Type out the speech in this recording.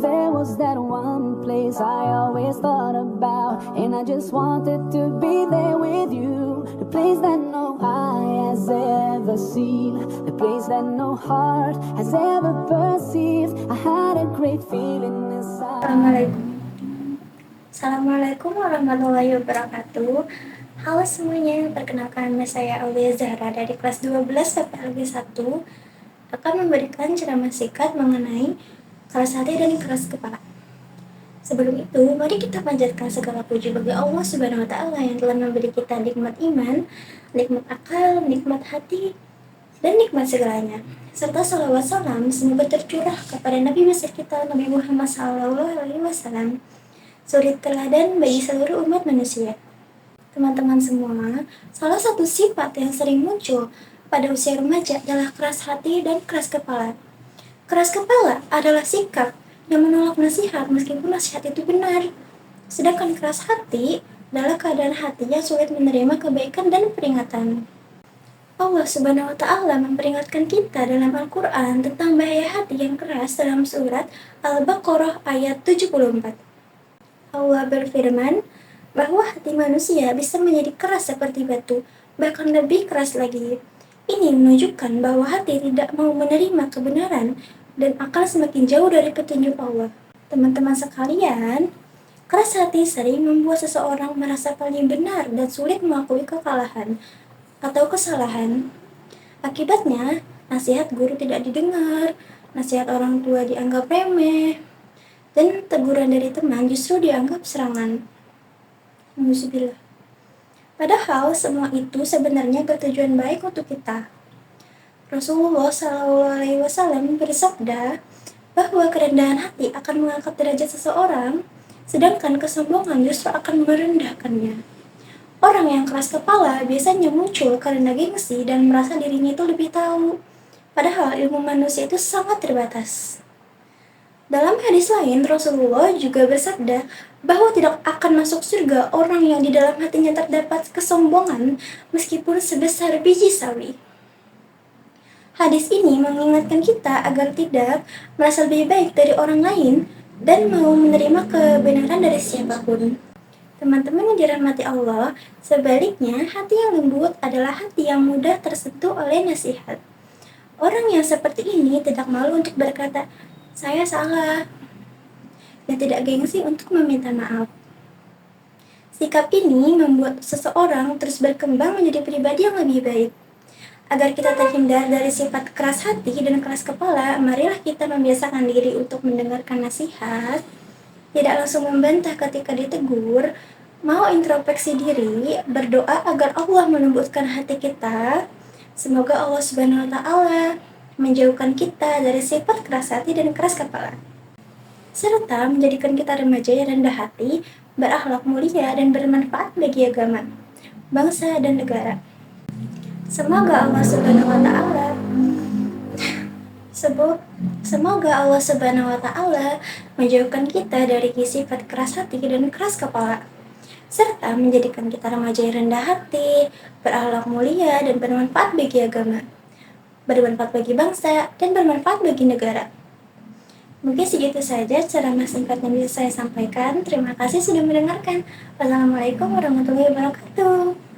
there was that one place I always thought about, and I just wanted to be there with you. The place that no eye has ever seen, the place that no heart has ever perceived. I had a great feeling inside. Assalamualaikum warahmatullahi wabarakatuh. Halo semuanya, perkenalkan nama saya Aulia Zahra dari kelas 12 PPLG 1 akan memberikan ceramah singkat mengenai keras hati dan keras kepala. Sebelum itu, mari kita panjatkan segala puji bagi Allah Subhanahu wa Ta'ala yang telah memberi kita nikmat iman, nikmat akal, nikmat hati, dan nikmat segalanya. Serta salawat salam semoga tercurah kepada Nabi besar kita Nabi Muhammad SAW, suri teladan bagi seluruh umat manusia. Teman-teman semua, salah satu sifat yang sering muncul pada usia remaja adalah keras hati dan keras kepala. Keras kepala adalah sikap yang menolak nasihat meskipun nasihat itu benar. Sedangkan keras hati adalah keadaan hati yang sulit menerima kebaikan dan peringatan. Allah Subhanahu wa Ta'ala memperingatkan kita dalam Al-Quran tentang bahaya hati yang keras dalam surat Al-Baqarah ayat 74. Allah berfirman bahwa hati manusia bisa menjadi keras seperti batu, bahkan lebih keras lagi. Ini menunjukkan bahwa hati tidak mau menerima kebenaran dan akan semakin jauh dari petunjuk Allah. Teman-teman sekalian, keras hati sering membuat seseorang merasa paling benar dan sulit mengakui kekalahan atau kesalahan. Akibatnya, nasihat guru tidak didengar, nasihat orang tua dianggap remeh, dan teguran dari teman justru dianggap serangan. Alhamdulillah. Padahal semua itu sebenarnya bertujuan baik untuk kita. Rasulullah SAW bersabda bahwa kerendahan hati akan mengangkat derajat seseorang, sedangkan kesombongan justru akan merendahkannya. Orang yang keras kepala biasanya muncul karena gengsi dan merasa dirinya itu lebih tahu, padahal ilmu manusia itu sangat terbatas. Dalam hadis lain, Rasulullah juga bersabda bahwa tidak akan masuk surga orang yang di dalam hatinya terdapat kesombongan meskipun sebesar biji sawi. Hadis ini mengingatkan kita agar tidak merasa lebih baik dari orang lain dan mau menerima kebenaran dari siapapun. Teman-teman yang dirahmati Allah, sebaliknya hati yang lembut adalah hati yang mudah tersentuh oleh nasihat. Orang yang seperti ini tidak malu untuk berkata, "Saya salah," dan tidak gengsi untuk meminta maaf. Sikap ini membuat seseorang terus berkembang menjadi pribadi yang lebih baik. Agar kita terhindar dari sifat keras hati dan keras kepala, marilah kita membiasakan diri untuk mendengarkan nasihat, tidak langsung membantah ketika ditegur, mau introspeksi diri, berdoa agar Allah melembutkan hati kita. Semoga Allah Subhanahu wa Ta'ala menjauhkan kita dari sifat keras hati dan keras kepala, serta menjadikan kita remaja yang rendah hati, berakhlak mulia, dan bermanfaat bagi agama, bangsa, dan negara. Semoga Allah Subhanahu wa Ta'ala menjauhkan kita dari sifat keras hati dan keras kepala, serta menjadikan kita remaja yang rendah hati, berakhlak mulia, dan bermanfaat bagi agama, bermanfaat bagi bangsa, dan bermanfaat bagi negara. Mungkin segitu saja ceramah singkat yang bisa saya sampaikan. Terima kasih sudah mendengarkan. Wassalamualaikum warahmatullahi wabarakatuh.